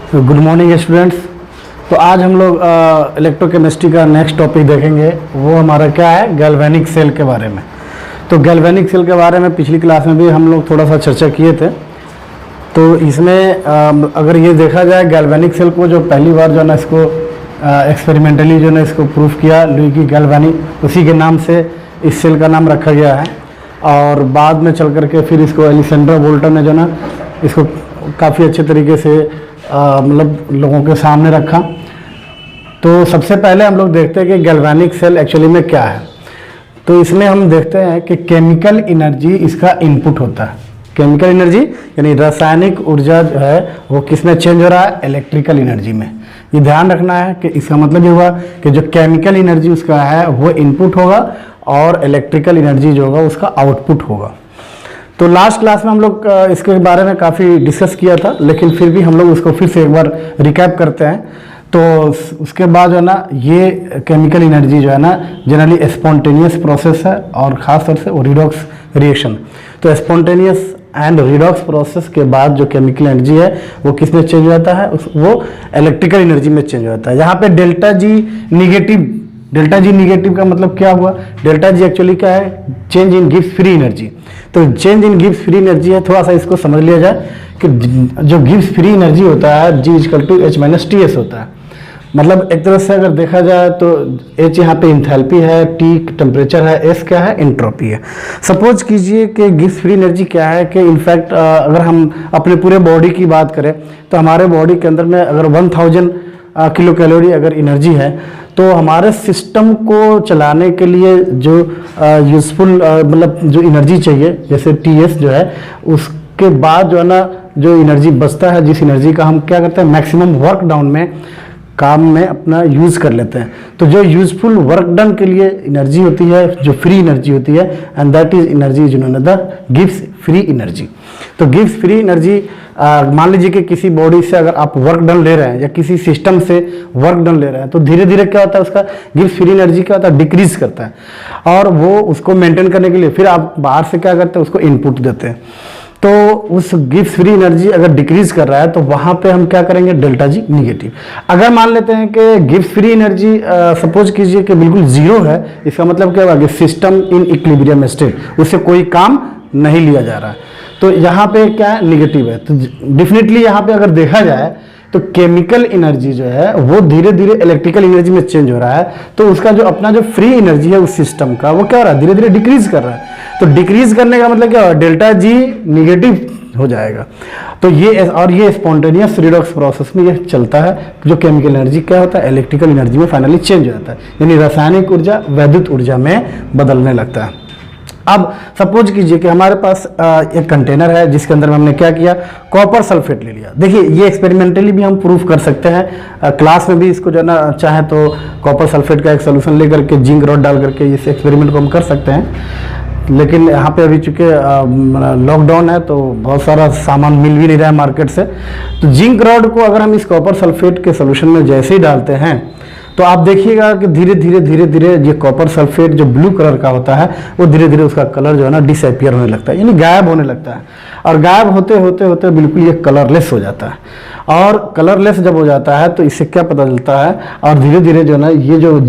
Good morning students. तो आज हम लोग इलेक्ट्रोकेमिस्ट्री का नेक्स्ट टॉपिक देखेंगे। वो हमारा क्या है, गैल्वेनिक सेल के बारे में। तो गैल्वेनिक सेल के बारे में पिछली क्लास में भी हम लोग थोड़ा सा चर्चा किए थे। तो इसमें अगर ये देखा जाए गैल्वेनिक सेल को, जो पहली बार जो है ना इसको एक्सपेरिमेंटली जो है इसको प्रूफ किया लुइगी गैल्वानी, उसी के नाम से इस सेल का नाम रखा गया है। और बाद में चल करके फिर इसको एलिसेंड्रो वोल्टा ने जो ना इसको काफ़ी अच्छे तरीके से मतलब लोगों के सामने रखा। तो सबसे पहले हम लोग देखते हैं कि गैल्वेनिक सेल एक्चुअली में क्या है। तो इसमें हम देखते हैं कि केमिकल एनर्जी इसका इनपुट होता है। केमिकल एनर्जी यानी रासायनिक ऊर्जा जो है वो किस में चेंज हो रहा है, इलेक्ट्रिकल एनर्जी में। ये ध्यान रखना है कि इसका मतलब ये हुआ कि जो केमिकल एनर्जी उसका है वो इनपुट होगा और इलेक्ट्रिकल एनर्जी जो होगा उसका आउटपुट होगा। तो लास्ट क्लास में हम लोग इसके बारे में काफ़ी डिस्कस किया था, लेकिन फिर भी हम लोग उसको फिर से एक बार रिकैप करते हैं। तो उसके बाद जो है ना ये केमिकल एनर्जी जो है ना जनरली स्पॉन्टेनियस प्रोसेस है और ख़ास तौर से वो रिडॉक्स रिएक्शन। तो स्पॉन्टेनियस एंड रिडॉक्स प्रोसेस के बाद जो केमिकल एनर्जी है वो किस में चेंज हो जाता है, वो इलेक्ट्रिकल एनर्जी में चेंज हो जाता है। यहाँ पे डेल्टा जी निगेटिव का मतलब क्या हुआ, डेल्टा जी एक्चुअली क्या है, change in Gibbs free energy. तो change in Gibbs free energy है, थोड़ा सा इसको समझ लिया जाए कि जो गिब्स फ्री एनर्जी होता है G = H - TS होता है। मतलब एक तरह से अगर देखा जाए तो H यहाँ पे इंथैल्पी है, T टेम्परेचर है, S क्या है, एंट्रोपी है। सपोज कीजिए कि गिब्स फ्री एनर्जी क्या है कि इनफैक्ट अगर हम अपने पूरे बॉडी की बात करें तो हमारे बॉडी के अंदर में अगर 1000 किलो कैलोरी अगर एनर्जी है, तो हमारे सिस्टम को चलाने के लिए जो यूज़फुल मतलब जो एनर्जी चाहिए जैसे TS जो है, उसके बाद जो है ना जो एनर्जी बचता है, जिस एनर्जी का हम क्या करते हैं मैक्सिमम वर्क डाउन में काम में अपना यूज़ कर लेते हैं। तो जो यूज़फुल वर्क डन के लिए एनर्जी होती है, जो फ्री एनर्जी होती है, एंड दैट इज एनर्जी जो है द गिव्स फ्री एनर्जी। तो गिव्स फ्री एनर्जी मान लीजिए कि किसी बॉडी से अगर आप वर्क डन ले रहे हैं या किसी सिस्टम से वर्क डन ले रहे हैं, तो धीरे धीरे क्या होता है उसका गिव्स फ्री एनर्जी क्या होता है, डिक्रीज करता है। और वो उसको मेंटेन करने के लिए फिर आप बाहर से क्या करते हैं, उसको इनपुट देते हैं। तो उस गिव्स फ्री एनर्जी अगर डिक्रीज कर रहा है तो वहां पे हम क्या करेंगे, डेल्टा जी निगेटिव। अगर मान लेते हैं कि गिव्स फ्री एनर्जी सपोज कीजिए कि बिल्कुल जीरो है, इसका मतलब क्या होगा कि सिस्टम इन इक्विलिब्रियम स्टेट, उससे कोई काम नहीं लिया जा रहा है। तो यहाँ पे क्या है, निगेटिव है। तो डेफिनेटली यहाँ पे अगर देखा जाए तो केमिकल एनर्जी जो है वो धीरे धीरे इलेक्ट्रिकल एनर्जी में चेंज हो रहा है। तो उसका जो अपना जो फ्री एनर्जी है उस सिस्टम का, वो क्या हो रहा है, धीरे धीरे डिक्रीज कर रहा है। तो डिक्रीज करने का मतलब क्या होगा, डेल्टा जी निगेटिव हो जाएगा। तो ये स्पॉन्टेनियस रिडॉक्स प्रोसेस में ये चलता है। जो केमिकल एनर्जी क्या होता है, इलेक्ट्रिकल एनर्जी में फाइनली चेंज हो जाता है, यानी रासायनिक ऊर्जा वैद्युत ऊर्जा में बदलने लगता है। अब सपोज कीजिए कि हमारे पास एक कंटेनर है जिसके अंदर में हमने क्या किया, कॉपर सल्फेट ले लिया। देखिए ये एक्सपेरिमेंटली भी हम प्रूफ कर सकते हैं, क्लास में भी इसको जो है ना चाहे तो कॉपर सल्फेट का एक सोल्यूशन लेकर के जिंक रॉड डाल करके इस एक्सपेरिमेंट को हम कर सकते हैं। लेकिन यहाँ पे अभी चूंकि लॉकडाउन है तो बहुत सारा सामान मिल भी नहीं रहा है मार्केट से। तो जिंक रॉड को अगर हम इस कॉपर सल्फेट के सोल्यूशन में जैसे ही डालते हैं तो आप देखिएगा कि धीरे धीरे ये कॉपर सल्फेट जो ब्लू कलर का होता है वो धीरे धीरे उसका कलर जो है ना डिसअपियर होने लगता है, यानी गायब होने लगता है। और गायब होते बिल्कुल ये कलरलेस हो जाता है। और कलरलेस जब हो जाता है तो इससे क्या पता चलता है, और धीरे धीरे जो है ना ये जो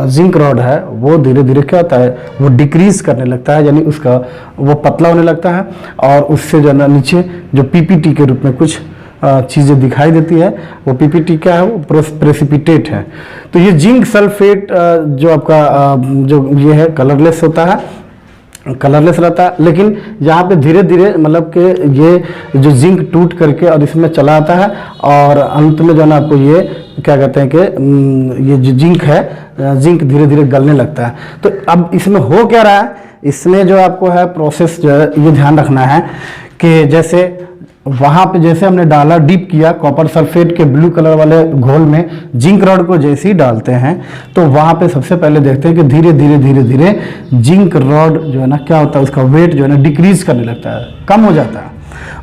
जिंक रॉड है वो धीरे धीरे क्या होता है, वो डिक्रीज करने लगता है, यानी उसका वो पतला होने लगता है। और उससे जो है ना नीचे जो PPT के रूप में कुछ चीज़ें दिखाई देती है, वो PPT क्या है, वो प्रेसिपिटेट है। तो ये जिंक सल्फेट जो आपका जो ये है कलरलेस होता है, कलरलेस रहता है। लेकिन यहाँ पे धीरे धीरे मतलब कि ये जो जिंक टूट करके और इसमें चला आता है, और अंत में जो है ना आपको ये क्या कहते हैं कि ये जो जिंक है, जिंक धीरे धीरे गलने लगता है। तो अब इसमें हो क्या रहा है, इसमें जो आपको है प्रोसेस जो है ये ध्यान रखना है कि जैसे वहां पे जैसे हमने डाला, डीप किया कॉपर सल्फेट के ब्लू कलर वाले घोल में, जिंक रॉड को जैसे ही डालते हैं तो वहां पे सबसे पहले देखते हैं कि धीरे धीरे जिंक रॉड जो है ना क्या होता है, उसका वेट जो है ना डिक्रीज करने लगता है, कम हो जाता है।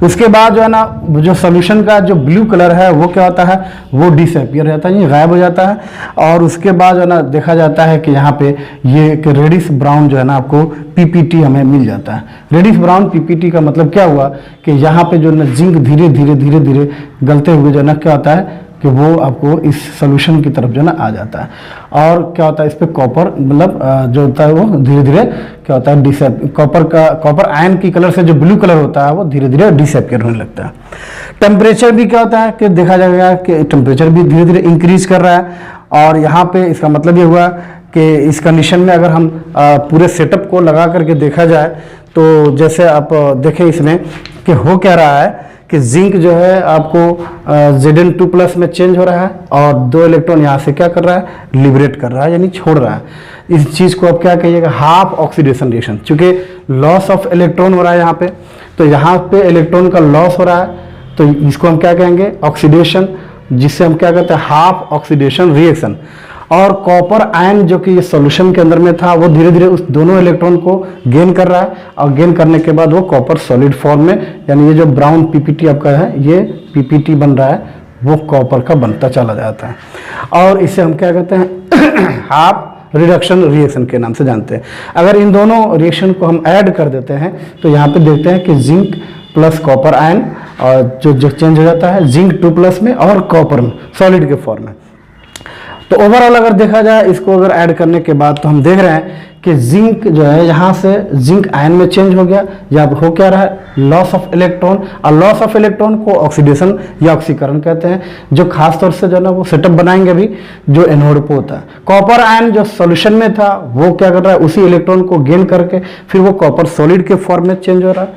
उसके बाद जो है ना जो सोल्यूशन का जो ब्लू कलर है वो क्या होता है, वो डिसअपियर हो जाता है, ये गायब हो जाता है। और उसके बाद जो है ना देखा जाता है कि यहाँ पे ये एक रेडिश ब्राउन जो है ना आपको पीपीटी हमें मिल जाता है। रेडिश ब्राउन पीपीटी का मतलब क्या हुआ कि यहाँ पे जो ना जिंक धीरे धीरे गलते हुए जो है ना क्या होता है कि वो आपको इस सोल्यूशन की तरफ जो है ना आ जाता है। और क्या होता है इस पे कॉपर मतलब जो होता है वो धीरे धीरे क्या होता है कॉपर आयन की कलर से जो ब्लू कलर होता है वो धीरे धीरे डिसअपियर होने लगता है। टेम्परेचर भी क्या होता है कि देखा जाएगा कि टेम्परेचर भी धीरे धीरे इंक्रीज कर रहा है। और यहाँ पे इसका मतलब ये हुआ कि इस कंडीशन में अगर हम पूरे सेटअप को लगा करके देखा जाए तो जैसे आप देखें इसमें कि हो क्या रहा है कि जिंक जो है आपको Zn2+ में चेंज हो रहा है और 2 इलेक्ट्रॉन यहाँ से क्या कर रहा है, लिबरेट कर रहा है यानी छोड़ रहा है। इस चीज़ को आप क्या कहिएगा, हाफ ऑक्सीडेशन रिएक्शन। चूंकि लॉस ऑफ इलेक्ट्रॉन हो रहा है यहाँ पे, तो यहाँ पे इलेक्ट्रॉन का लॉस हो रहा है, तो इसको हम क्या कहेंगे, ऑक्सीडेशन, जिससे हम क्या कहते हैं, हाफ ऑक्सीडेशन रिएक्शन। और कॉपर आयन जो कि ये सॉल्यूशन के अंदर में था वो धीरे धीरे उस दोनों इलेक्ट्रॉन को गेन कर रहा है और गेन करने के बाद वो कॉपर सॉलिड फॉर्म में, यानी ये जो ब्राउन पीपीटी आपका है ये पीपीटी बन रहा है, वो कॉपर का बनता चला जाता है। और इसे हम क्या कहते हैं हाफ रिडक्शन रिएक्शन के नाम से जानते हैं। अगर इन दोनों रिएक्शन को हम ऐड कर देते हैं तो यहाँ पे देखते हैं कि जिंक प्लस कॉपर आयन और जो चेंज हो जाता है जिंक 2+ में और कॉपर में सॉलिड के फॉर्म में। तो ओवरऑल अगर देखा जाए इसको अगर ऐड करने के बाद तो हम देख रहे हैं कि जिंक जो है यहाँ से जिंक आयन में चेंज हो गया, या हो क्या रहा है, लॉस ऑफ इलेक्ट्रॉन। और लॉस ऑफ इलेक्ट्रॉन को ऑक्सीडेशन या ऑक्सीकरण कहते हैं, जो खास तौर से जो ना वो सेटअप बनाएंगे अभी जो एनोड पे होता है। कॉपर आयन जो सॉल्यूशन में था वो क्या कर रहा है, उसी इलेक्ट्रॉन को गेन करके फिर वो कॉपर सॉलिड के फॉर्म में चेंज हो रहा है,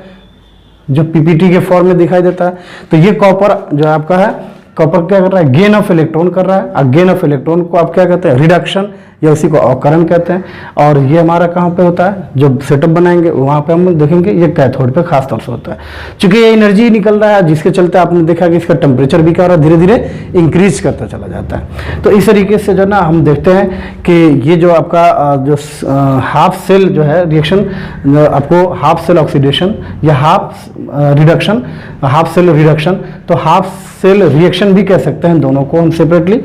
जो पीपीटी के फॉर्म में दिखाई देता है। तो ये कॉपर जो आपका है, कॉपर क्या कर रहा है, गेन ऑफ इलेक्ट्रॉन कर रहा है। और गेन ऑफ इलेक्ट्रॉन को आप क्या कहते हैं, रिडक्शन या उसी को अवकरण कहते हैं। और ये हमारा कहाँ पे होता है, जो सेटअप बनाएंगे वहाँ पे हम देखेंगे ये कैथोड पे खास तौर से होता है। चूंकि ये एनर्जी निकल रहा है जिसके चलते आपने देखा कि इसका टेम्परेचर भी क्या हो रहा है, धीरे धीरे इंक्रीज करता चला जाता है। तो इस तरीके से जो ना हम देखते हैं कि ये जो आपका जो हाफ सेल जो है रिएक्शन, आपको हाफ सेल ऑक्सीडेशन या half reduction, half cell reduction, तो हाफ सेल रिएक्शन भी कह सकते हैं दोनों को हम सेपरेटली।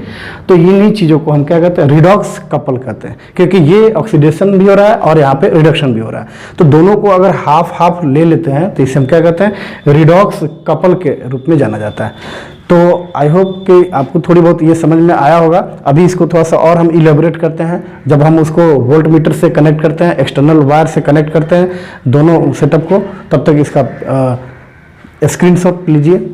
तो इन्हीं चीज़ों को हम क्या कहते हैं, रिडॉक्स कपल कहते हैं, क्योंकि ये ऑक्सीडेशन भी हो रहा है और यहाँ पे रिडक्शन भी हो रहा है। तो दोनों को अगर हाफ हाफ ले लेते हैं तो इसे हम क्या कहते हैं, रिडॉक्स कपल के रूप में जाना जाता है। तो आई होप कि आपको थोड़ी बहुत ये समझ में आया होगा। अभी इसको थोड़ा सा और हम इलेबोरेट करते हैं जब हम उसको वोल्ट मीटर से कनेक्ट करते हैं, एक्सटर्नल वायर से कनेक्ट करते हैं दोनों सेटअप को। तब तक इसका स्क्रीनशॉट लीजिए।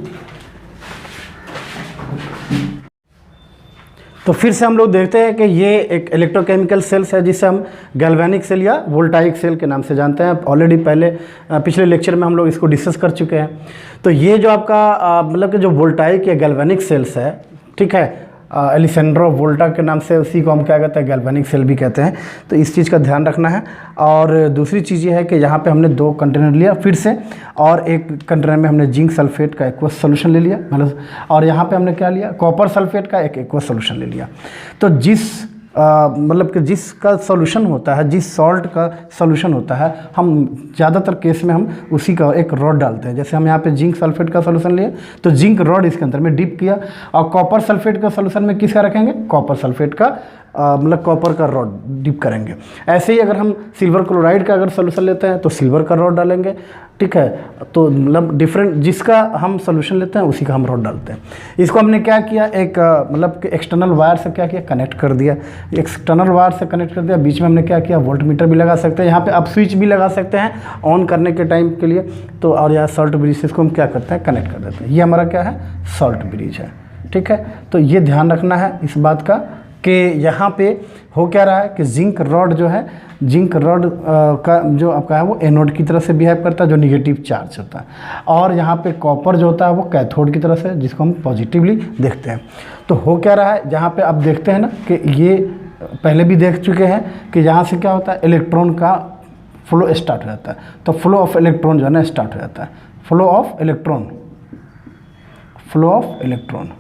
तो फिर से हम लोग देखते हैं कि ये एक इलेक्ट्रोकेमिकल सेल्स है जिसे हम गैल्वेनिक सेल या वोल्टाइक सेल के नाम से जानते हैं। ऑलरेडी पहले पिछले लेक्चर में हम लोग इसको डिस्कस कर चुके हैं। तो ये जो आपका मतलब कि जो वोल्टाइक या गैल्वेनिक सेल्स है, ठीक है, एलिसेंड्रो वोल्टा के नाम से, उसी को हम क्या कहते हैं, गैल्वेनिक सेल भी कहते हैं। तो इस चीज़ का ध्यान रखना है। और दूसरी चीज़ ये है कि यहाँ पे हमने 2 कंटेनर लिया फिर से, और एक कंटेनर में हमने जिंक सल्फेट का एक्वस सोल्यूशन ले लिया, मतलब, और यहाँ पे हमने क्या लिया, कॉपर सल्फेट का एक एक्वस सोल्यूशन ले लिया। तो जिस मतलब कि जिसका सॉल्यूशन होता है, जिस सॉल्ट का सॉल्यूशन होता है, हम ज़्यादातर केस में हम उसी का एक रॉड डालते हैं। जैसे हम यहाँ पे जिंक सल्फेट का सॉल्यूशन लिए तो जिंक रॉड इसके अंदर में डिप किया, और कॉपर सल्फेट का सॉल्यूशन में किसका रखेंगे, कॉपर सल्फेट का मतलब कॉपर का रॉड डिप करेंगे। ऐसे ही अगर हम सिल्वर क्लोराइड का अगर सोल्यूशन लेते हैं तो सिल्वर का रॉड डालेंगे, ठीक है। तो मतलब डिफरेंट जिसका हम सोल्यूशन लेते हैं उसी का हम रॉड डालते हैं। इसको हमने क्या किया, एक मतलब कि एक्सटर्नल वायर से क्या किया, कनेक्ट कर दिया। एक्सटर्नल वायर से कनेक्ट कर दिया, बीच में हमने क्या किया, वोल्ट मीटर भी लगा सकते हैं, यहाँ पे आप स्विच भी लगा सकते हैं ऑन करने के टाइम के लिए। तो और यहाँ सॉल्ट ब्रिज से इसको हम क्या करते हैं, कनेक्ट कर देते हैं। ये हमारा क्या है, सॉल्ट ब्रिज है, ठीक है। तो ये ध्यान रखना है इस बात का कि यहाँ पे हो क्या रहा है कि जिंक रॉड जो है, जिंक रॉड का जो आपका है वो एनोड की तरह से बिहेव करता है, जो निगेटिव चार्ज होता है, और यहाँ पे कॉपर जो होता है वो कैथोड की तरह से, जिसको हम पॉजिटिवली देखते हैं। तो हो क्या रहा है, जहाँ पे आप देखते हैं ना कि ये पहले भी देख चुके हैं कि यहाँ से क्या होता है, इलेक्ट्रॉन का फ्लो स्टार्ट हो जाता है। तो फ्लो ऑफ इलेक्ट्रॉन जो है ना स्टार्ट हो जाता है, flow of electron, flow of electron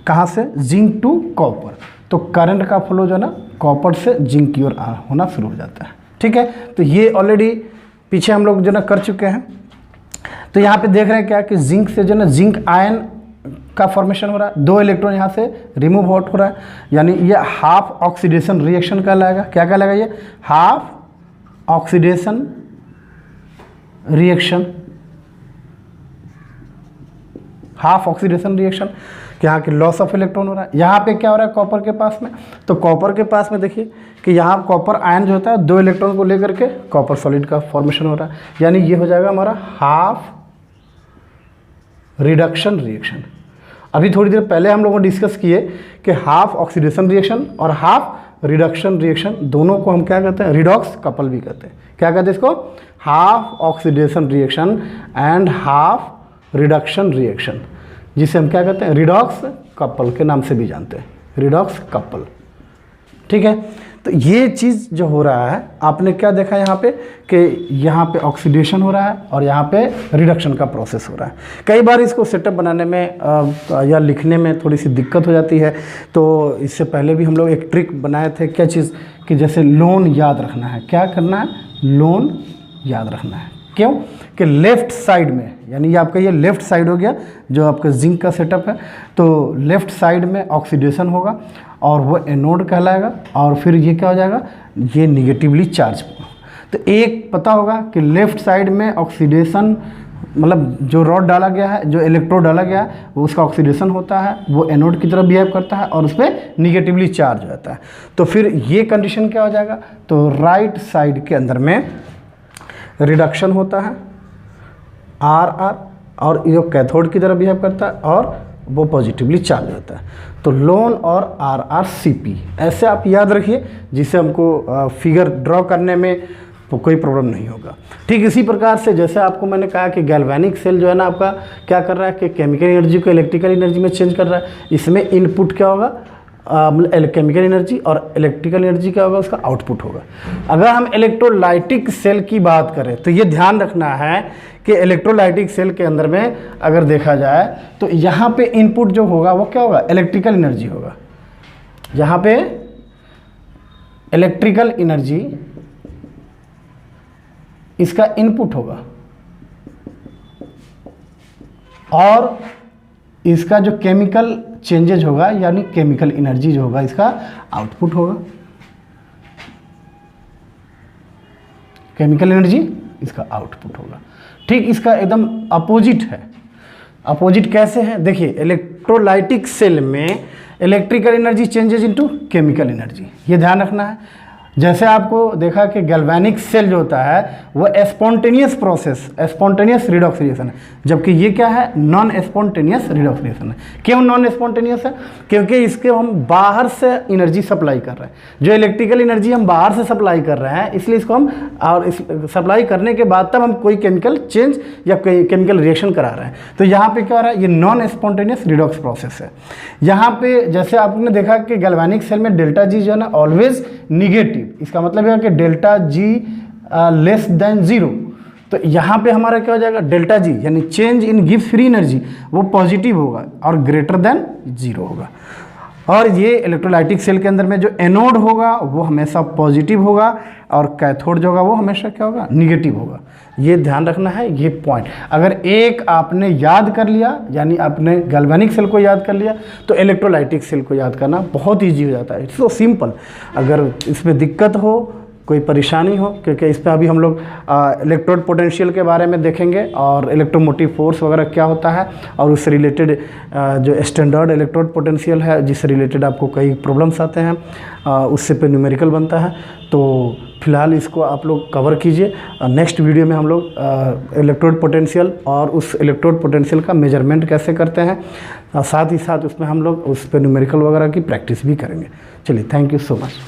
कहाँ से, जिंक टू कॉपर। तो करंट का फ्लो जो है ना कॉपर से जिंक की ओर होना शुरू हो जाता है, ठीक है। तो ये ऑलरेडी पीछे हम लोग जो ना कर चुके हैं। तो यहाँ पे देख रहे हैं क्या कि जिंक से जो ना जिंक आयन का फॉर्मेशन हो रहा है, 2 इलेक्ट्रॉन यहाँ से रिमूव आउट हो रहा है, यानी ये हाफ ऑक्सीडेशन रिएक्शन कहलाएगा। क्या कहलाएगा ये? Half oxidation reaction, half oxidation reaction. यहाँ की लॉस ऑफ इलेक्ट्रॉन हो रहा है। यहाँ पे क्या हो रहा है कॉपर के पास में? तो कॉपर के पास में देखिए कि यहाँ कॉपर आयन जो होता है 2 इलेक्ट्रॉन को लेकर के कॉपर सॉलिड का फॉर्मेशन हो रहा है, यानी ये हो जाएगा हमारा हाफ रिडक्शन रिएक्शन। अभी थोड़ी देर पहले हम लोगों ने डिस्कस किए कि हाफ ऑक्सीडेशन रिएक्शन और हाफ रिडक्शन रिएक्शन दोनों को हम क्या कहते हैं? रिडॉक्स कपल भी कहते हैं। क्या कहते हैं इसको? Half oxidation reaction and half reduction reaction, जिसे हम क्या कहते हैं? रिडॉक्स कपल के नाम से भी जानते हैं, रिडॉक्स कपल। ठीक है, तो ये चीज़ जो हो रहा है, आपने क्या देखा यहाँ पे कि यहाँ पे ऑक्सीडेशन हो रहा है और यहाँ पे रिडक्शन का प्रोसेस हो रहा है। कई बार इसको सेटअप बनाने में या लिखने में थोड़ी सी दिक्कत हो जाती है, तो इससे पहले भी हम लोग एक ट्रिक बनाए थे। क्या चीज़? कि जैसे लोन याद रखना है। क्या करना है? लोन याद रखना है। क्यों? कि लेफ़्ट साइड में, यानी ये आपका ये लेफ़्ट साइड हो गया जो आपका जिंक का सेटअप है, तो लेफ़्ट साइड में ऑक्सीडेशन होगा और वो एनोड कहलाएगा, और फिर ये क्या हो जाएगा? ये निगेटिवली चार्ज। तो एक पता होगा कि लेफ़्ट साइड में ऑक्सीडेशन, मतलब जो रॉड डाला गया है, जो इलेक्ट्रोड डाला गया है, वो उसका ऑक्सीडेशन होता है, वो एनोड की तरफ बिहेव करता है और उस पर निगेटिवली चार्ज हो जाता है। तो फिर ये कंडीशन क्या हो जाएगा? तो राइट साइड के अंदर में रिडक्शन होता है आर आर, और ये कैथोड की तरफ बिहेव करता है और वो पॉजिटिवली चार्ज होता है। तो लोन और आर आर सी पी, ऐसे आप याद रखिए, जिससे हमको फिगर ड्रॉ करने में कोई प्रॉब्लम नहीं होगा। ठीक इसी प्रकार से जैसे आपको मैंने कहा कि गैल्वेनिक सेल जो है ना आपका क्या कर रहा है कि केमिकल एनर्जी को इलेक्ट्रिकल एनर्जी में चेंज कर रहा है। इसमें इनपुट क्या होगा? केमिकल एनर्जी, और इलेक्ट्रिकल एनर्जी क्या होगा? उसका आउटपुट होगा। अगर हम इलेक्ट्रोलाइटिक सेल की बात करें तो ये ध्यान रखना है कि इलेक्ट्रोलाइटिक सेल के अंदर में अगर देखा जाए तो यहाँ पे इनपुट जो होगा वो क्या होगा? इलेक्ट्रिकल एनर्जी होगा। यहाँ पे इलेक्ट्रिकल एनर्जी इसका इनपुट होगा और इसका जो केमिकल चेंजेज होगा, यानी केमिकल एनर्जी जो होगा, इसका आउटपुट होगा। केमिकल एनर्जी इसका आउटपुट होगा। ठीक इसका एकदम अपोजिट है। अपोजिट कैसे है? देखिए, इलेक्ट्रोलाइटिक सेल में electrical energy changes into chemical energy, ये ध्यान रखना है। जैसे आपको देखा कि गैल्वेनिक सेल जो होता है वो spontaneous process, spontaneous redox reaction है, जबकि ये क्या है? नॉन स्पॉन्टेनियस रिडॉक्स रिएक्शन है। क्यों नॉन स्पॉन्टेनियस है? क्योंकि इसके हम बाहर से एनर्जी सप्लाई कर रहे हैं। जो इलेक्ट्रिकल एनर्जी हम बाहर से सप्लाई कर रहे हैं, इसलिए इसको हम, और इस सप्लाई करने के बाद तब हम कोई केमिकल चेंज या कोई केमिकल रिएक्शन करा रहे हैं। तो यहाँ पे क्या हो रहा है? ये नॉन स्पॉन्टेनियस रिडॉक्स प्रोसेस है। यहाँ पे जैसे आपने देखा कि गैल्वेनिक सेल में डेल्टा जी जो है ना ऑलवेज निगेटिव, इसका मतलब है कि डेल्टा जी लेस देन 0। तो यहाँ पे हमारा क्या हो जाएगा? डेल्टा जी यानी change in Gibbs free energy वो पॉजिटिव होगा और ग्रेटर देन 0 होगा। और ये इलेक्ट्रोलाइटिक सेल के अंदर में जो एनोड होगा वो हमेशा पॉजिटिव होगा और कैथोड जो होगा वो हमेशा क्या होगा? निगेटिव होगा। ये ध्यान रखना है, ये पॉइंट। अगर एक आपने याद कर लिया, यानी आपने गैल्वेनिक सेल को याद कर लिया, तो इलेक्ट्रोलाइटिक सेल को याद करना बहुत ईजी हो जाता है। It's so simple. अगर इसमें दिक्कत हो, कोई परेशानी हो, क्योंकि इस पर अभी हम लोग इलेक्ट्रोड पोटेंशियल के बारे में देखेंगे और इलेक्ट्रोमोटिव फोर्स वगैरह क्या होता है, और उससे रिलेटेड जो स्टैंडर्ड इलेक्ट्रोड पोटेंशियल है जिससे रिलेटेड आपको कई प्रॉब्लम्स आते हैं, उससे पे न्यूमेरिकल बनता है। तो फिलहाल इसको आप लोग कवर कीजिए। नेक्स्ट वीडियो में हम लोग इलेक्ट्रोड पोटेंशियल और उस इलेक्ट्रोड पोटेंशियल का मेजरमेंट कैसे करते हैं, साथ ही साथ उसमें हम लोग उस पर न्यूमेरिकल वगैरह की प्रैक्टिस भी करेंगे। चलिए, थैंक यू सो मच।